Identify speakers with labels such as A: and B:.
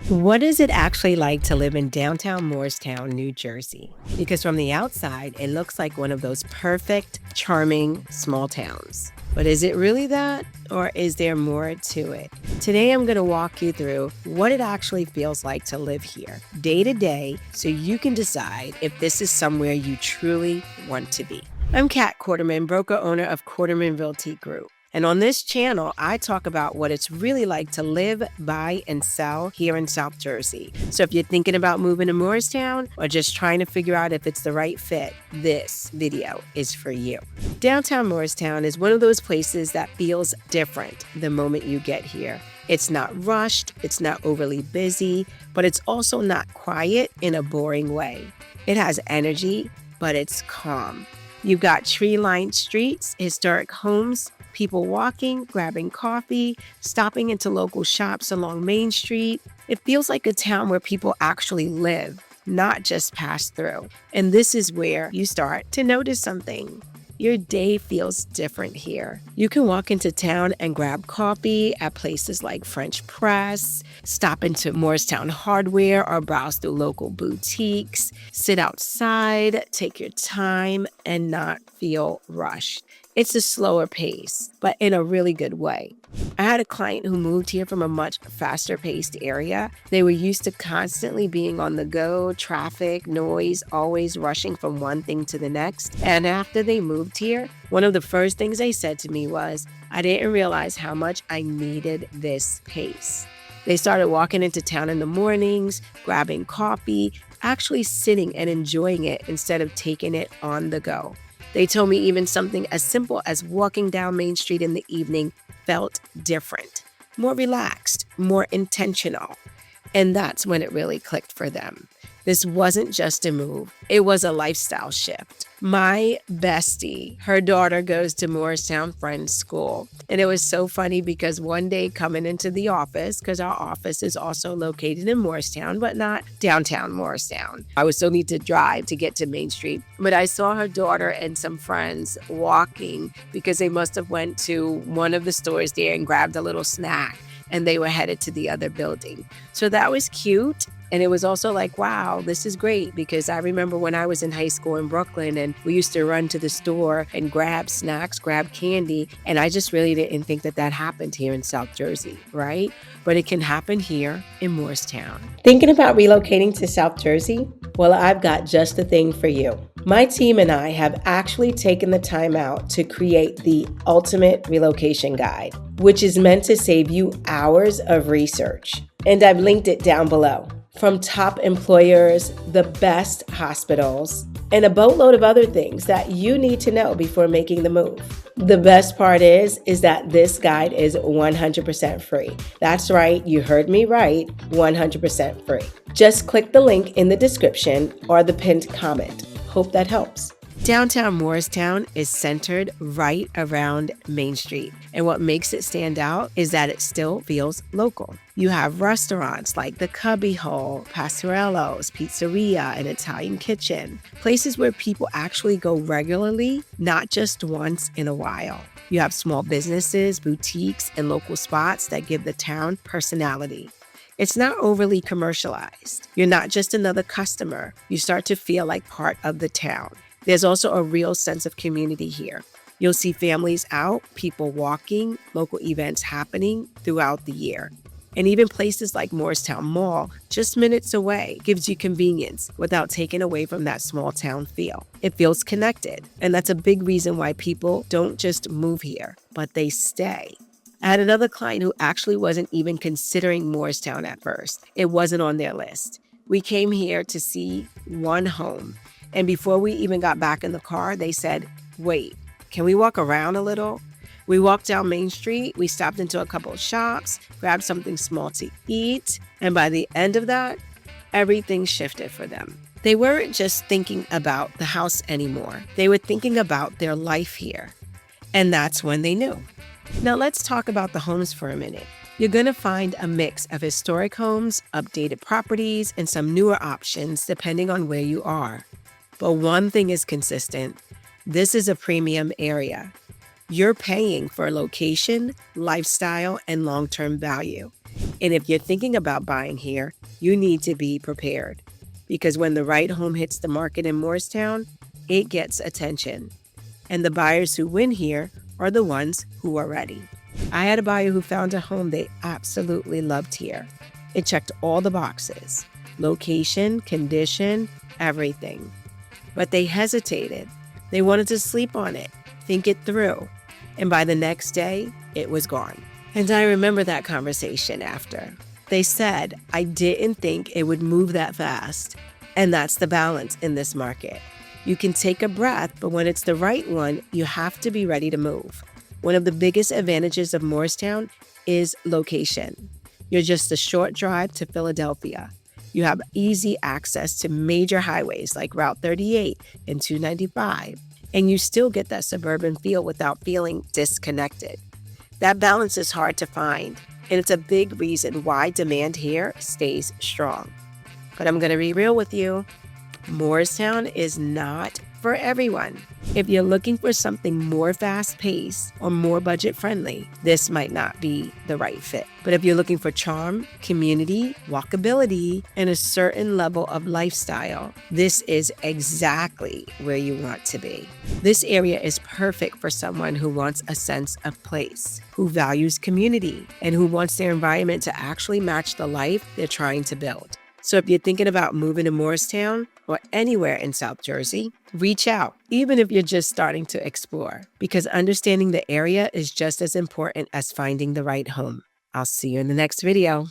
A: What is it actually like to live in downtown Morristown, New Jersey? Because from the outside, it looks like one of those perfect, charming small towns. But is it really that? Or is there more to it? Today, I'm going to walk you through what it actually feels like to live here, day to day, so you can decide if this is somewhere you truly want to be. I'm Kat Quarterman, broker owner of Quarterman Realty Group. And on this channel, I talk about what it's really like to live, buy, and sell here in South Jersey. So if you're thinking about moving to Morristown or just trying to figure out if it's the right fit, this video is for you. Downtown Moorestown is one of those places that feels different the moment you get here. It's not rushed, it's not overly busy, but it's also not quiet in a boring way. It has energy, but it's calm. You've got tree-lined streets, historic homes, people walking, grabbing coffee, stopping into local shops along Main Street. It feels like a town where people actually live, not just pass through. And this is where you start to notice something. Your day feels different here. You can walk into town and grab coffee at places like French Press, stop into Morristown Hardware or browse through local boutiques, sit outside, take your time, and not feel rushed. It's a slower pace, but in a really good way. I had a client who moved here from a much faster paced area. They were used to constantly being on the go, traffic, noise, always rushing from one thing to the next. And after they moved here, one of the first things they said to me was, I didn't realize how much I needed this pace. They started walking into town in the mornings, grabbing coffee, actually sitting and enjoying it instead of taking it on the go. They told me even something as simple as walking down Main Street in the evening felt different, more relaxed, more intentional. And that's when it really clicked for them. This wasn't just a move, it was a lifestyle shift. My bestie, her daughter goes to Morristown Friends School. And it was so funny because one day coming into the office, because our office is also located in Morristown, but not downtown Morristown. I would still need to drive to get to Main Street. But I saw her daughter and some friends walking because they must have went to one of the stores there and grabbed a little snack. And they were headed to the other building. So that was cute. And it was also like, wow, this is great, because I remember when I was in high school in Brooklyn and we used to run to the store and grab snacks, grab candy. And I just really didn't think that that happened here in South Jersey, right? But it can happen here in Morristown. Thinking about relocating to South Jersey? Well, I've got just the thing for you. My team and I have actually taken the time out to create the ultimate relocation guide, which is meant to save you hours of research. And I've linked it down below. From top employers, the best hospitals, and a boatload of other things that you need to know before making the move. The best part is that this guide is 100% free. That's right, you heard me right, 100% free. Just click the link in the description or the pinned comment. Hope that helps. Downtown Morristown is centered right around Main Street. And what makes it stand out is that it still feels local. You have restaurants like the Cubby Hole, Pastollos, Pizzeria, and Italian Kitchen. Places where people actually go regularly, not just once in a while. You have small businesses, boutiques, and local spots that give the town personality. It's not overly commercialized. You're not just another customer. You start to feel like part of the town. There's also a real sense of community here. You'll see families out, people walking, local events happening throughout the year. And even places like Morristown Mall, just minutes away, gives you convenience without taking away from that small town feel. It feels connected, and that's a big reason why people don't just move here, but they stay. I had another client who actually wasn't even considering Morristown at first. It wasn't on their list. We came here to see one home. And before we even got back in the car, they said, wait, can we walk around a little? We walked down Main Street, we stopped into a couple of shops, grabbed something small to eat, and by the end of that, everything shifted for them. They weren't just thinking about the house anymore. They were thinking about their life here. And that's when they knew. Now let's talk about the homes for a minute. You're going to find a mix of historic homes, updated properties, and some newer options depending on where you are. But one thing is consistent. This is a premium area. You're paying for location, lifestyle, and long-term value. And if you're thinking about buying here, you need to be prepared because when the right home hits the market in Morristown, it gets attention. And the buyers who win here are the ones who are ready. I had a buyer who found a home they absolutely loved here. It checked all the boxes: location, condition, everything. But they hesitated. They wanted to sleep on it, think it through. And by the next day, it was gone. And I remember that conversation after. They said, I didn't think it would move that fast. And that's the balance in this market. You can take a breath, but when it's the right one, you have to be ready to move. One of the biggest advantages of Morristown is location. You're just a short drive to Philadelphia. You have easy access to major highways like Route 38 and 295, and you still get that suburban feel without feeling disconnected. That balance is hard to find, and it's a big reason why demand here stays strong. But I'm going to be real with you. Morristown is not for everyone. If you're looking for something more fast-paced or more budget-friendly, this might not be the right fit. But if you're looking for charm, community, walkability, and a certain level of lifestyle, this is exactly where you want to be. This area is perfect for someone who wants a sense of place, who values community, and who wants their environment to actually match the life they're trying to build. So if you're thinking about moving to Morristown or anywhere in South Jersey, reach out, even if you're just starting to explore, because understanding the area is just as important as finding the right home. I'll see you in the next video.